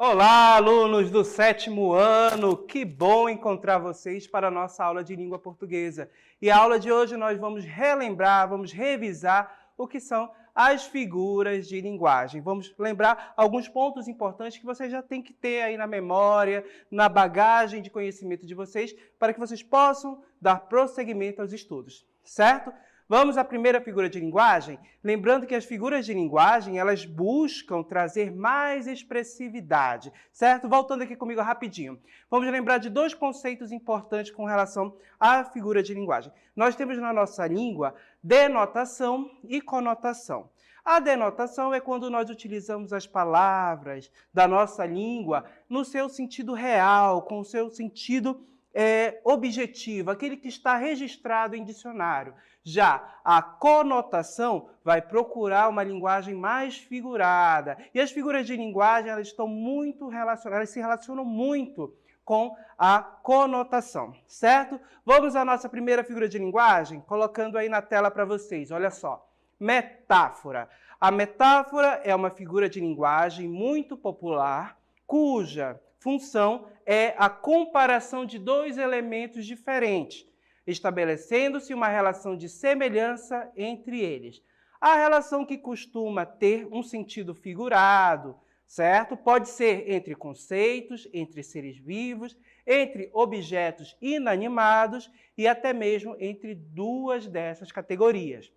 Olá, alunos do 7º ano! Que bom encontrar vocês para a nossa aula de língua portuguesa. E a aula de hoje nós vamos relembrar, vamos revisar o que são as figuras de linguagem. Vamos lembrar alguns pontos importantes que vocês já têm que ter aí na memória, na bagagem de conhecimento de vocês, para que vocês possam dar prosseguimento aos estudos, certo? Vamos à primeira figura de linguagem? Lembrando que as figuras de linguagem, elas buscam trazer mais expressividade, certo? Voltando aqui comigo rapidinho. Vamos lembrar de dois conceitos importantes com relação à figura de linguagem. Nós temos na nossa língua denotação e conotação. A denotação é quando nós utilizamos as palavras da nossa língua no seu sentido real, com o seu sentido objetivo, aquele que está registrado em dicionário. Já a conotação vai procurar uma linguagem mais figurada. E as figuras de linguagem, elas estão muito relacionadas, elas se relacionam muito com a conotação, certo? Vamos à nossa primeira figura de linguagem, colocando aí na tela para vocês, olha só. Metáfora. A metáfora é uma figura de linguagem muito popular, cuja função é a comparação de dois elementos diferentes, estabelecendo-se uma relação de semelhança entre eles. A relação que costuma ter um sentido figurado, certo? Pode ser entre conceitos, entre seres vivos, entre objetos inanimados e até mesmo entre duas dessas categorias.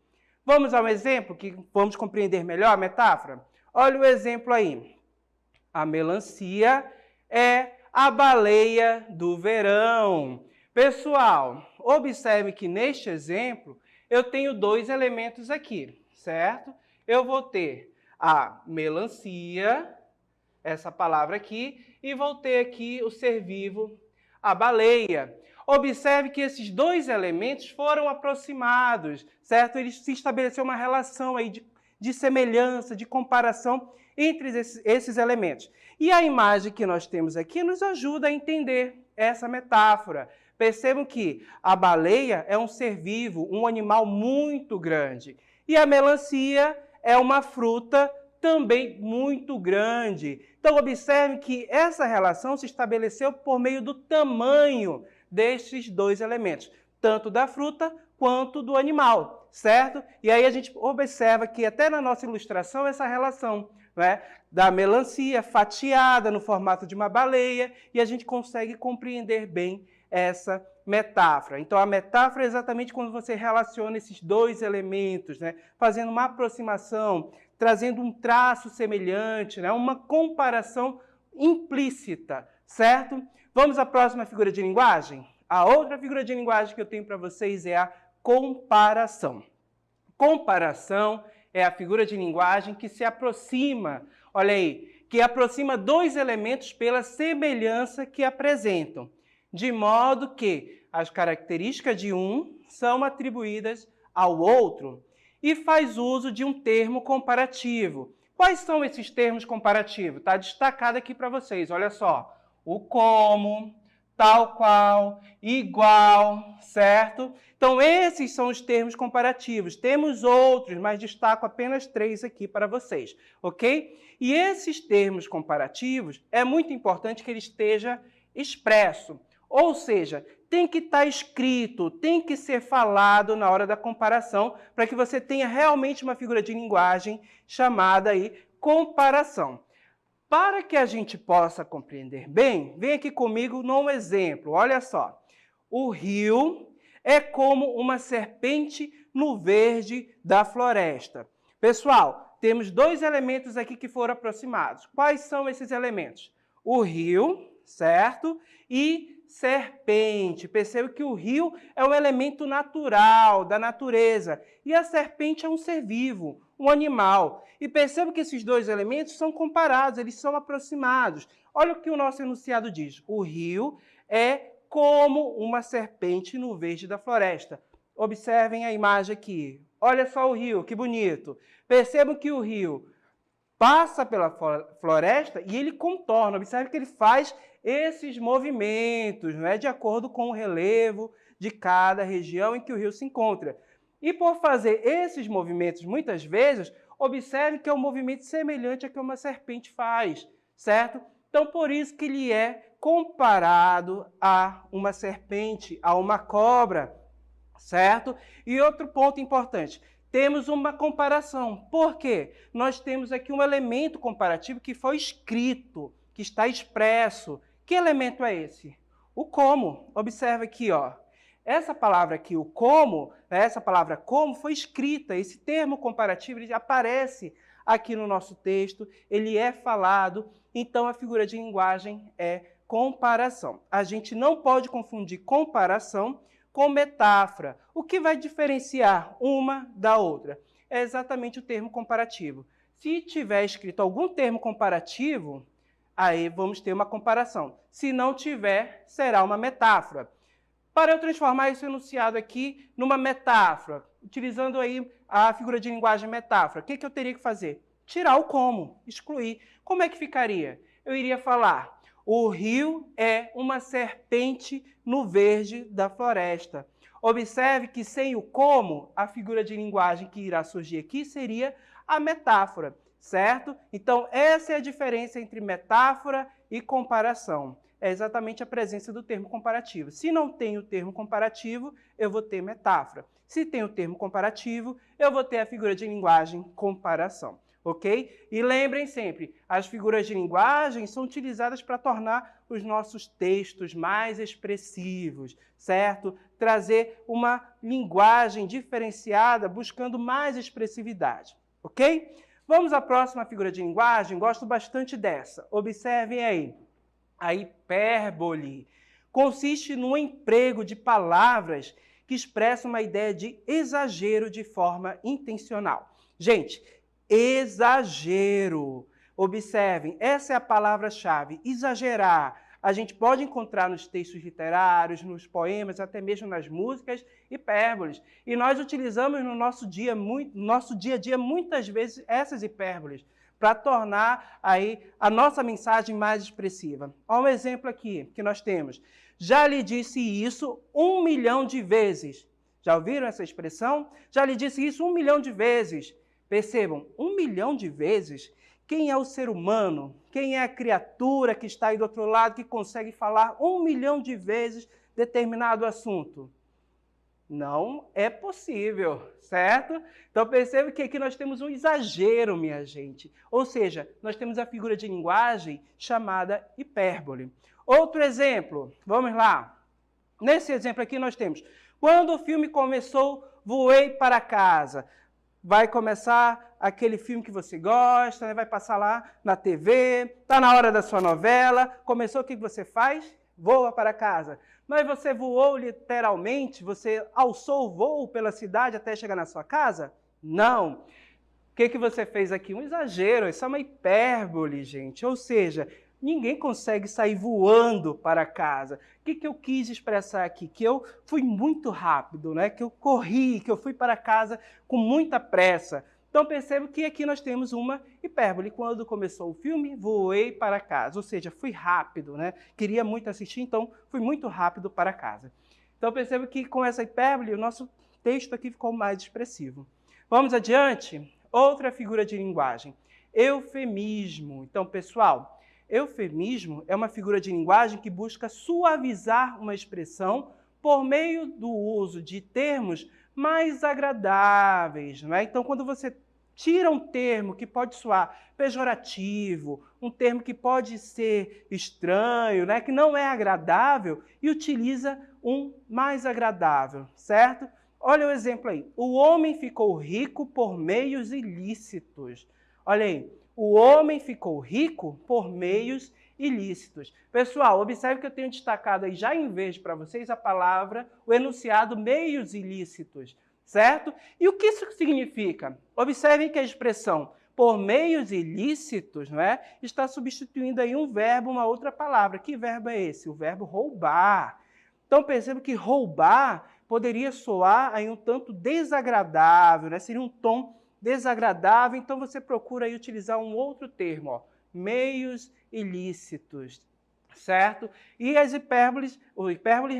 Vamos a um exemplo que vamos compreender melhor a metáfora? Olha o exemplo aí. A melancia é a baleia do verão. Pessoal, observe que neste exemplo eu tenho dois elementos aqui, certo? Eu vou ter a melancia, essa palavra aqui, e vou ter aqui o ser vivo, a baleia. Observe que esses dois elementos foram aproximados, certo? Eles se estabeleceu uma relação aí de semelhança, de comparação entre esses elementos. E a imagem que nós temos aqui nos ajuda a entender essa metáfora. Percebam que a baleia é um ser vivo, um animal muito grande. E a melancia é uma fruta também muito grande. Então, observe que essa relação se estabeleceu por meio do tamanho destes dois elementos, tanto da fruta quanto do animal, certo? E aí a gente observa que até na nossa ilustração essa relação, né, da melancia fatiada no formato de uma baleia, e a gente consegue compreender bem essa metáfora. Então, a metáfora é exatamente quando você relaciona esses dois elementos, né, fazendo uma aproximação, trazendo um traço semelhante, né, uma comparação implícita, certo? Vamos à próxima figura de linguagem? A outra figura de linguagem que eu tenho para vocês é a comparação. Comparação é a figura de linguagem que se aproxima, olha aí, que aproxima dois elementos pela semelhança que apresentam, de modo que as características de um são atribuídas ao outro e faz uso de um termo comparativo. Quais são esses termos comparativos? Está destacado aqui para vocês, olha só. O como, tal qual, igual, certo? Então, esses são os termos comparativos. Temos outros, mas destaco apenas 3 aqui para vocês, ok? E esses termos comparativos, é muito importante que ele esteja expresso. Ou seja, tem que estar escrito, tem que ser falado na hora da comparação, para que você tenha realmente uma figura de linguagem chamada aí comparação. Para que a gente possa compreender bem, vem aqui comigo num exemplo. Olha só. O rio é como uma serpente no verde da floresta. Pessoal, temos dois elementos aqui que foram aproximados. Quais são esses elementos? O rio, certo? E serpente. Perceba que o rio é um elemento natural, da natureza. E a serpente é um ser vivo, um animal. E perceba que esses dois elementos são comparados, eles são aproximados. Olha o que o nosso enunciado diz. O rio é como uma serpente no verde da floresta. Observem a imagem aqui. Olha só o rio, que bonito. Percebam que o rio passa pela floresta e ele contorna. Observe que ele faz esses movimentos, não é, de acordo com o relevo de cada região em que o rio se encontra. E por fazer esses movimentos muitas vezes, observe que é um movimento semelhante a que uma serpente faz, certo? Então, por isso que ele é comparado a uma serpente, a uma cobra, certo? E outro ponto importante, temos uma comparação. Por quê? Nós temos aqui um elemento comparativo que foi escrito, que está expresso. Que elemento é esse? O como. Observe aqui, ó. Essa palavra aqui, o como, né, essa palavra como foi escrita, esse termo comparativo ele aparece aqui no nosso texto, ele é falado, então a figura de linguagem é comparação. A gente não pode confundir comparação com metáfora. O que vai diferenciar uma da outra? É exatamente o termo comparativo. Se tiver escrito algum termo comparativo, aí vamos ter uma comparação. Se não tiver, será uma metáfora. Para eu transformar esse enunciado aqui numa metáfora, utilizando aí a figura de linguagem metáfora, o que eu teria que fazer? Tirar o como, excluir. Como é que ficaria? Eu iria falar, o rio é uma serpente no verde da floresta. Observe que sem o como, a figura de linguagem que irá surgir aqui seria a metáfora, certo? Então, essa é a diferença entre metáfora e comparação. É exatamente a presença do termo comparativo. Se não tem o termo comparativo, eu vou ter metáfora. Se tem o termo comparativo, eu vou ter a figura de linguagem comparação. Ok? E lembrem sempre, as figuras de linguagem são utilizadas para tornar os nossos textos mais expressivos, certo? Trazer uma linguagem diferenciada, buscando mais expressividade. Ok? Vamos à próxima figura de linguagem, gosto bastante dessa. Observem aí. A hipérbole consiste no emprego de palavras que expressam uma ideia de exagero de forma intencional. Gente, exagero. Observem, essa é a palavra-chave, exagerar. A gente pode encontrar nos textos literários, nos poemas, até mesmo nas músicas, hipérboles. E nós utilizamos no nosso dia a dia muitas vezes essas hipérboles, para tornar aí a nossa mensagem mais expressiva. Olha um exemplo aqui que nós temos. Já lhe disse isso 1 milhão de vezes. Já ouviram essa expressão? Já lhe disse isso 1 milhão de vezes. Percebam, 1 milhão de vezes. Quem é o ser humano? Quem é a criatura que está aí do outro lado que consegue falar 1 milhão de vezes determinado assunto? Não é possível, certo? Então perceba que aqui nós temos um exagero, minha gente. Ou seja, nós temos a figura de linguagem chamada hipérbole. Outro exemplo, vamos lá. Nesse exemplo aqui nós temos, quando o filme começou, voei para casa. Vai começar aquele filme que você gosta, né? Vai passar lá na TV, está na hora da sua novela, começou, o que você faz? Voa para casa. Mas você voou literalmente? Você alçou o voo pela cidade até chegar na sua casa? Não. O que você fez aqui? Um exagero, isso é uma hipérbole, gente. Ou seja, ninguém consegue sair voando para casa. O que eu quis expressar aqui? Que eu fui muito rápido, né? Que eu corri, que eu fui para casa com muita pressa. Então percebo que aqui nós temos uma hipérbole. Quando começou o filme, voei para casa. Ou seja, fui rápido, né? Queria muito assistir, então fui muito rápido para casa. Então percebo que com essa hipérbole, o nosso texto aqui ficou mais expressivo. Vamos adiante? Outra figura de linguagem. Eufemismo. Então, pessoal, eufemismo é uma figura de linguagem que busca suavizar uma expressão por meio do uso de termos mais agradáveis, não é? Então, quando você tira um termo que pode soar pejorativo, um termo que pode ser estranho, né, que não é agradável, e utiliza um mais agradável, certo? Olha o exemplo aí. O homem ficou rico por meios ilícitos. Olha aí. O homem ficou rico por meios ilícitos. Pessoal, observe que eu tenho destacado aí já em verde para vocês a palavra, o enunciado meios ilícitos, certo? E o que isso significa? Observem que a expressão por meios ilícitos, não é? Está substituindo aí um verbo, uma outra palavra. Que verbo é esse? O verbo roubar. Então perceba que roubar poderia soar aí um tanto desagradável, né? Seria um tom desagradável, então você procura aí utilizar um outro termo, ó, meios ilícitos, certo? E as hipérboles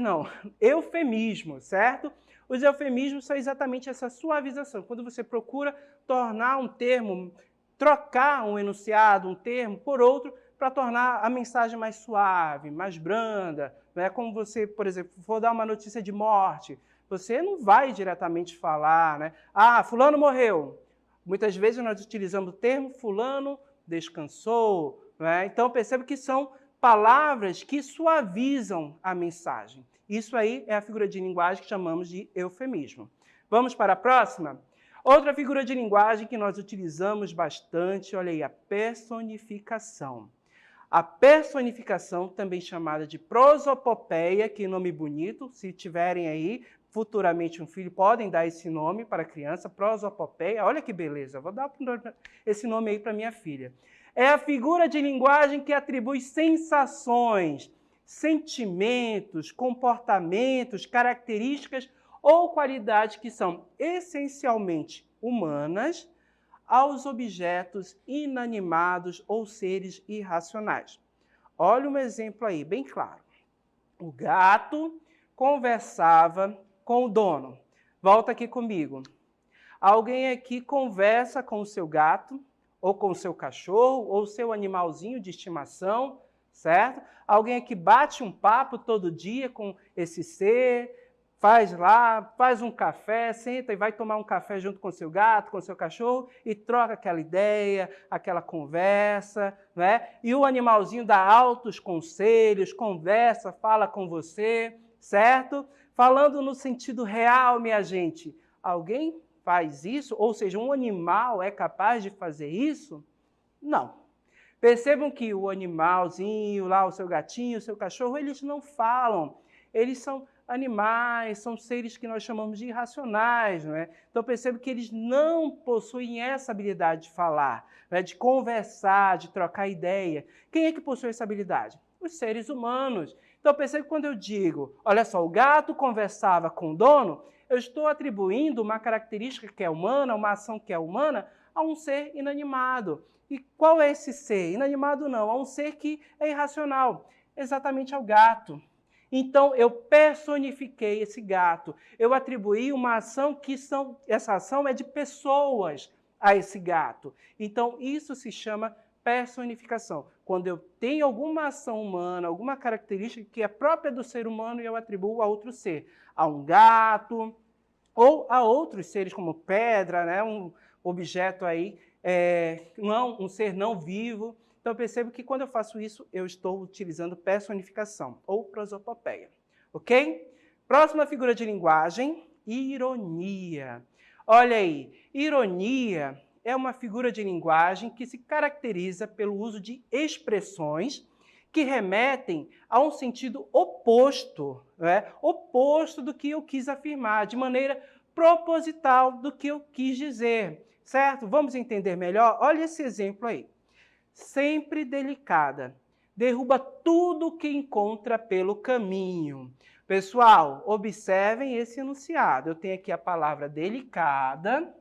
não, eufemismos, certo? Os eufemismos são exatamente essa suavização, quando você procura tornar um termo, trocar um enunciado, um termo por outro, para tornar a mensagem mais suave, mais branda. Né? Como você, por exemplo, for dar uma notícia de morte, você não vai diretamente falar, né? Ah, fulano morreu. Muitas vezes nós utilizamos o termo fulano descansou. Né? Então, perceba que são palavras que suavizam a mensagem. Isso aí é a figura de linguagem que chamamos de eufemismo. Vamos para a próxima? Outra figura de linguagem que nós utilizamos bastante, olha aí, a personificação. A personificação, também chamada de prosopopeia, que nome bonito, se tiverem aí futuramente um filho, podem dar esse nome para a criança, prosopopeia, olha que beleza, vou dar esse nome aí para minha filha. É a figura de linguagem que atribui sensações, sentimentos, comportamentos, características ou qualidades que são essencialmente humanas aos objetos inanimados ou seres irracionais. Olha um exemplo aí, bem claro. O gato conversava com o dono. Volta aqui comigo. Alguém aqui conversa com o seu gato, ou com o seu cachorro, ou seu animalzinho de estimação, certo? Alguém aqui bate um papo todo dia com esse ser, faz um café, senta e vai tomar um café junto com o seu gato, com o seu cachorro, e troca aquela ideia, aquela conversa, né? E o animalzinho dá altos conselhos, conversa, fala com você, certo? Falando no sentido real, minha gente, alguém faz isso? Ou seja, um animal é capaz de fazer isso? Não. Percebam que o animalzinho lá, o seu gatinho, o seu cachorro, eles não falam. Eles são animais, são seres que nós chamamos de irracionais, não é? Então percebo que eles não possuem essa habilidade de falar, né? De conversar, de trocar ideia. Quem é que possui essa habilidade? Os seres humanos. Então percebo que quando eu digo, olha só, o gato conversava com o dono, eu estou atribuindo uma característica que é humana, uma ação que é humana, a um ser inanimado. E qual é esse ser? Inanimado não, a um ser que é irracional, exatamente ao gato. Então, eu personifiquei esse gato. Eu atribuí uma ação que essa ação é de pessoas a esse gato. Então, isso se chama personificação. Quando eu tenho alguma ação humana, alguma característica que é própria do ser humano e eu atribuo a outro ser. A um gato ou a outros seres como pedra, né? Um objeto aí, um ser não vivo. Então, eu percebo que quando eu faço isso, eu estou utilizando personificação ou prosopopeia. Ok? Próxima figura de linguagem, ironia. Olha aí, ironia é uma figura de linguagem que se caracteriza pelo uso de expressões que remetem a um sentido oposto, né? Oposto do que eu quis afirmar, de maneira proposital do que eu quis dizer, certo? Vamos entender melhor? Olha esse exemplo aí. Sempre delicada, derruba tudo que encontra pelo caminho. Pessoal, observem esse enunciado. Eu tenho aqui a palavra delicada.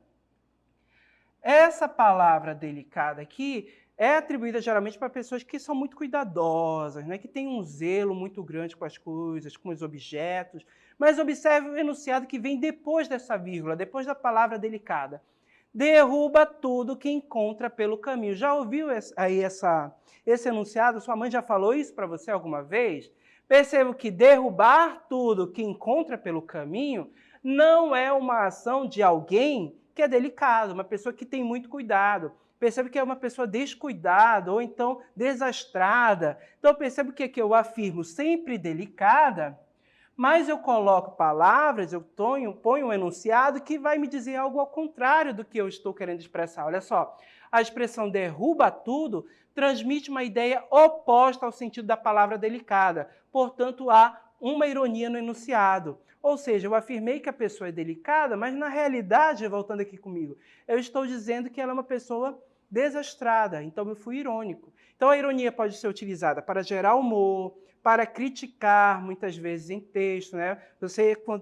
Essa palavra delicada aqui é atribuída geralmente para pessoas que são muito cuidadosas, né? Que têm um zelo muito grande com as coisas, com os objetos. Mas observe o enunciado que vem depois dessa vírgula, depois da palavra delicada. Derruba tudo que encontra pelo caminho. Já ouviu aí esse enunciado? Sua mãe já falou isso para você alguma vez? Percebo que derrubar tudo que encontra pelo caminho não é uma ação de alguém que é delicado, uma pessoa que tem muito cuidado. Percebo que é uma pessoa descuidada ou então desastrada. Então percebo que aqui eu afirmo sempre delicada, mas eu coloco palavras, eu ponho um enunciado que vai me dizer algo ao contrário do que eu estou querendo expressar. Olha só, a expressão derruba tudo transmite uma ideia oposta ao sentido da palavra delicada. Portanto, há uma ironia no enunciado. Ou seja, eu afirmei que a pessoa é delicada, mas na realidade, voltando aqui comigo, eu estou dizendo que ela é uma pessoa desastrada. Então, eu fui irônico. Então, a ironia pode ser utilizada para gerar humor, para criticar, muitas vezes, em texto, né?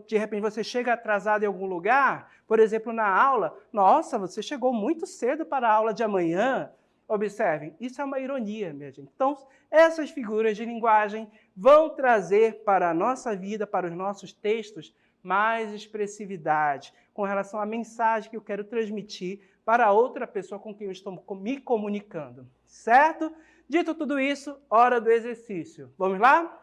De repente, você chega atrasado em algum lugar, por exemplo, na aula, nossa, você chegou muito cedo para a aula de amanhã. Observem, isso é uma ironia, minha gente. Então, essas figuras de linguagem vão trazer para a nossa vida, para os nossos textos, mais expressividade com relação à mensagem que eu quero transmitir para outra pessoa com quem eu estou me comunicando, certo? Dito tudo isso, hora do exercício. Vamos lá?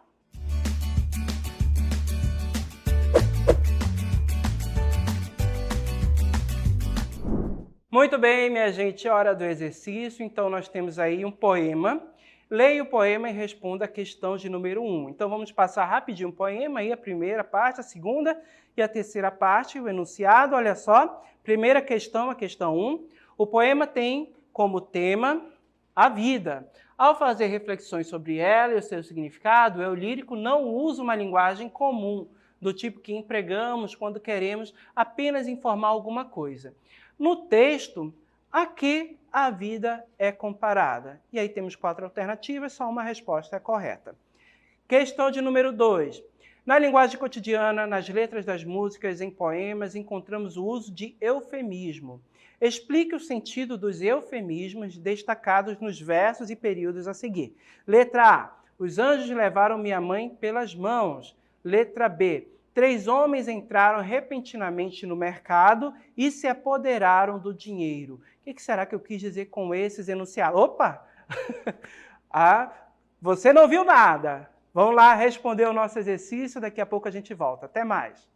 Muito bem, minha gente, hora do exercício. Então, nós temos aí um poema. Leia o poema e responda a questão de número 1. Então, vamos passar rapidinho o poema, aí a primeira parte, a segunda e a terceira parte, o enunciado. Olha só, primeira questão, a questão 1. O poema tem como tema a vida. Ao fazer reflexões sobre ela e o seu significado, o eu lírico não usa uma linguagem comum, do tipo que empregamos quando queremos apenas informar alguma coisa. No texto, aqui a vida é comparada. E aí temos 4 alternativas, só uma resposta é correta. Questão de número 2. Na linguagem cotidiana, nas letras das músicas, em poemas, encontramos o uso de eufemismo. Explique o sentido dos eufemismos destacados nos versos e períodos a seguir. Letra A. Os anjos levaram minha mãe pelas mãos. Letra B. 3 homens entraram repentinamente no mercado e se apoderaram do dinheiro. O que será que eu quis dizer com esses enunciados? Opa! Você não viu nada. Vamos lá responder o nosso exercício, daqui a pouco a gente volta. Até mais!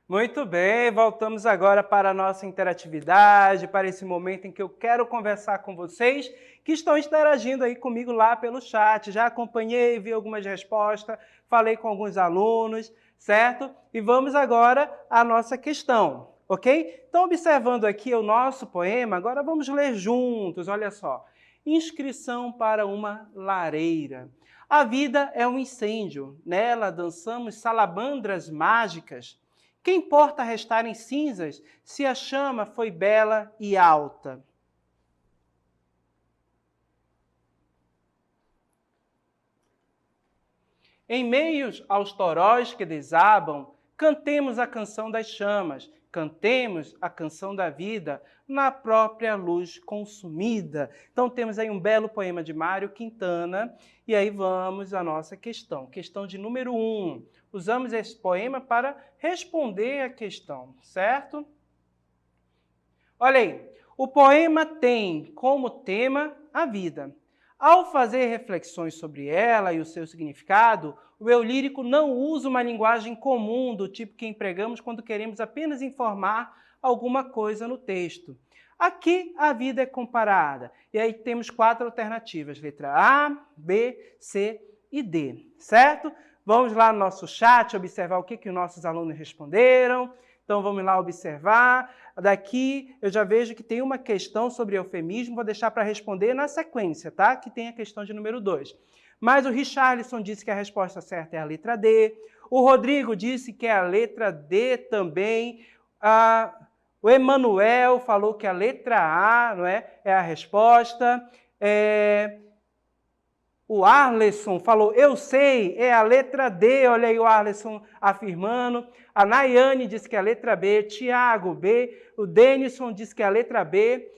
Muito bem, voltamos agora para a nossa interatividade, para esse momento em que eu quero conversar com vocês que estão interagindo aí comigo lá pelo chat. Já acompanhei, vi algumas respostas, falei com alguns alunos, certo? E vamos agora à nossa questão, ok? Então, observando aqui o nosso poema, agora vamos ler juntos, olha só. Inscrição para uma lareira. A vida é um incêndio, nela dançamos salamandras mágicas. Que importa restar em cinzas se a chama foi bela e alta? Em meio aos toróis que desabam, cantemos a canção das chamas, cantemos a canção da vida na própria luz consumida. Então temos aí um belo poema de Mário Quintana, e aí vamos à nossa questão. Questão de número 1. Usamos esse poema para responder a questão, certo? Olha aí, o poema tem como tema a vida. Ao fazer reflexões sobre ela e o seu significado, o eu lírico não usa uma linguagem comum do tipo que empregamos quando queremos apenas informar alguma coisa no texto. Aqui a vida é comparada, e aí temos 4 alternativas, letra A, B, C e D, certo? Vamos lá no nosso chat observar o que os nossos alunos responderam. Então, vamos lá observar. Daqui, eu já vejo que tem uma questão sobre eufemismo, vou deixar para responder na sequência, tá? Que tem a questão de número 2. Mas o Richarlison disse que a resposta certa é a letra D. O Rodrigo disse que é a letra D também. O Emanuel falou que a letra A, não é a resposta. O Arleson falou, eu sei, é a letra D, olha aí o Arleson afirmando. A Nayane disse que é a letra B, Tiago B, o Denison disse que é a letra B,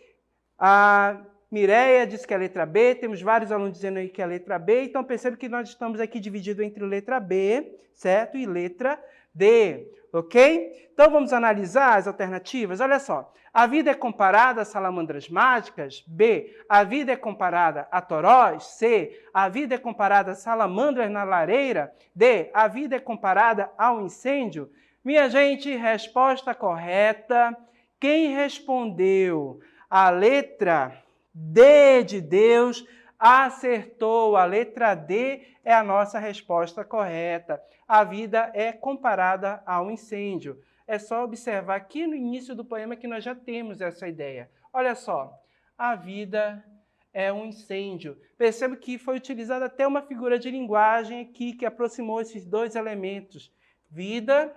a Mireia disse que é a letra B, temos vários alunos dizendo aí que é a letra B, então percebe que nós estamos aqui divididos entre letra B, certo? E letra D, ok? Então vamos analisar as alternativas, olha só. A vida é comparada a salamandras mágicas? B. A vida é comparada a torós? C. A vida é comparada a salamandras na lareira? D. A vida é comparada ao incêndio? Minha gente, resposta correta. Quem respondeu a letra D de Deus acertou. A letra D é a nossa resposta correta. A vida é comparada ao incêndio. É só observar aqui no início do poema que nós já temos essa ideia. Olha só, a vida é um incêndio. Perceba que foi utilizada até uma figura de linguagem aqui que aproximou esses dois elementos. Vida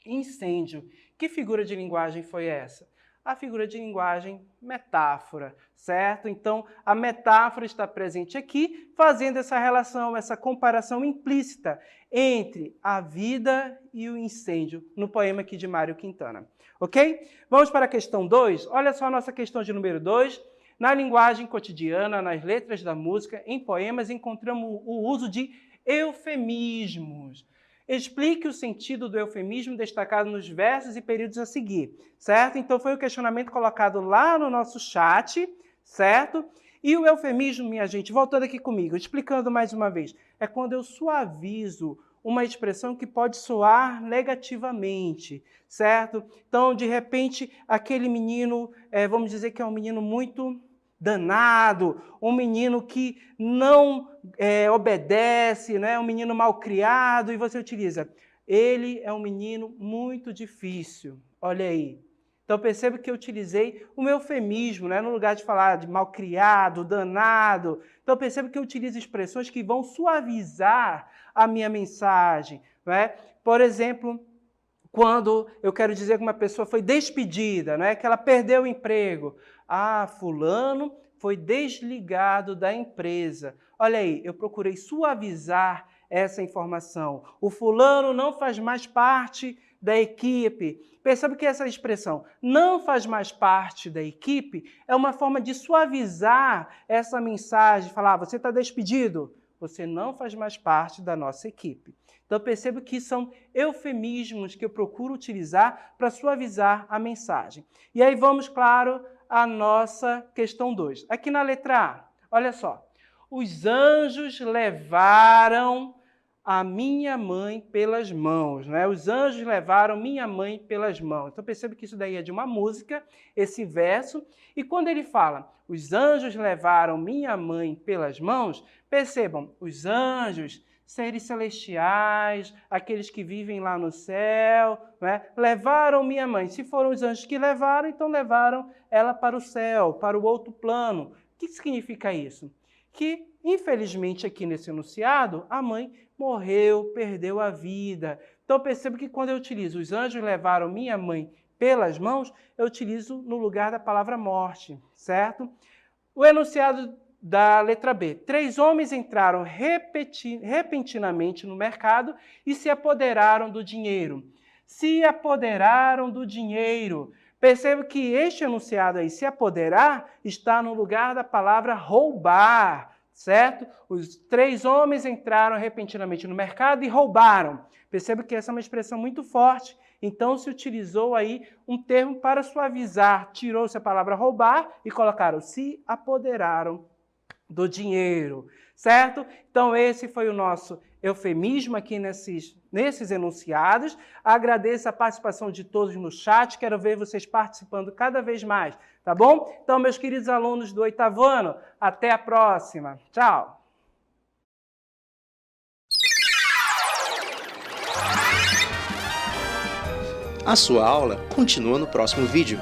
e incêndio. Que figura de linguagem foi essa? A figura de linguagem metáfora, certo? Então, a metáfora está presente aqui, fazendo essa relação, essa comparação implícita entre a vida e o incêndio, no poema aqui de Mário Quintana. Ok? Vamos para a questão 2. Olha só a nossa questão de número 2. Na linguagem cotidiana, nas letras da música, em poemas, encontramos o uso de eufemismos. Explique o sentido do eufemismo destacado nos versos e períodos a seguir, certo? Então, foi o questionamento colocado lá no nosso chat, certo? E o eufemismo, minha gente, voltando aqui comigo, explicando mais uma vez, é quando eu suavizo uma expressão que pode soar negativamente, certo? Então, de repente, aquele menino, vamos dizer que é um menino muito danado, um menino que não obedece, né? Um menino mal criado, e você utiliza, ele é um menino muito difícil, olha aí. Então perceba que eu utilizei o meu eufemismo, né? No lugar de falar de mal criado, danado. Então perceba que eu utilizo expressões que vão suavizar a minha mensagem, né? Por exemplo, quando eu quero dizer que uma pessoa foi despedida, né? Que ela perdeu o emprego. Ah, fulano foi desligado da empresa. Olha aí, eu procurei suavizar essa informação. O fulano não faz mais parte da equipe. Perceba que essa expressão, não faz mais parte da equipe, é uma forma de suavizar essa mensagem, falar, você está despedido, você não faz mais parte da nossa equipe. Então, perceba que são eufemismos que eu procuro utilizar para suavizar a mensagem. E aí vamos, claro, à nossa questão 2. Aqui na letra A, olha só. Os anjos levaram a minha mãe pelas mãos, né? Os anjos levaram minha mãe pelas mãos. Então perceba que isso daí é de uma música, esse verso. E quando ele fala, os anjos levaram minha mãe pelas mãos, percebam, os anjos, seres celestiais, aqueles que vivem lá no céu, né? Levaram minha mãe. Se foram os anjos que levaram, então levaram ela para o céu, para o outro plano. O que significa isso? Que, infelizmente, aqui nesse enunciado, a mãe morreu, perdeu a vida. Então, percebo que quando eu utilizo os anjos levaram minha mãe pelas mãos, eu utilizo no lugar da palavra morte, certo? O enunciado da letra B. 3 homens entraram repentinamente no mercado e se apoderaram do dinheiro. Se apoderaram do dinheiro. Perceba que este enunciado aí, se apoderar, está no lugar da palavra roubar, certo? Os 3 homens entraram repentinamente no mercado e roubaram. Perceba que essa é uma expressão muito forte. Então, se utilizou aí um termo para suavizar. Tirou-se a palavra roubar e colocaram se apoderaram do dinheiro, certo? Então, esse foi o nosso eufemismo aqui nesses enunciados. Agradeço a participação de todos no chat, quero ver vocês participando cada vez mais, tá bom? Então, meus queridos alunos do 8º ano, até a próxima. Tchau! A sua aula continua no próximo vídeo.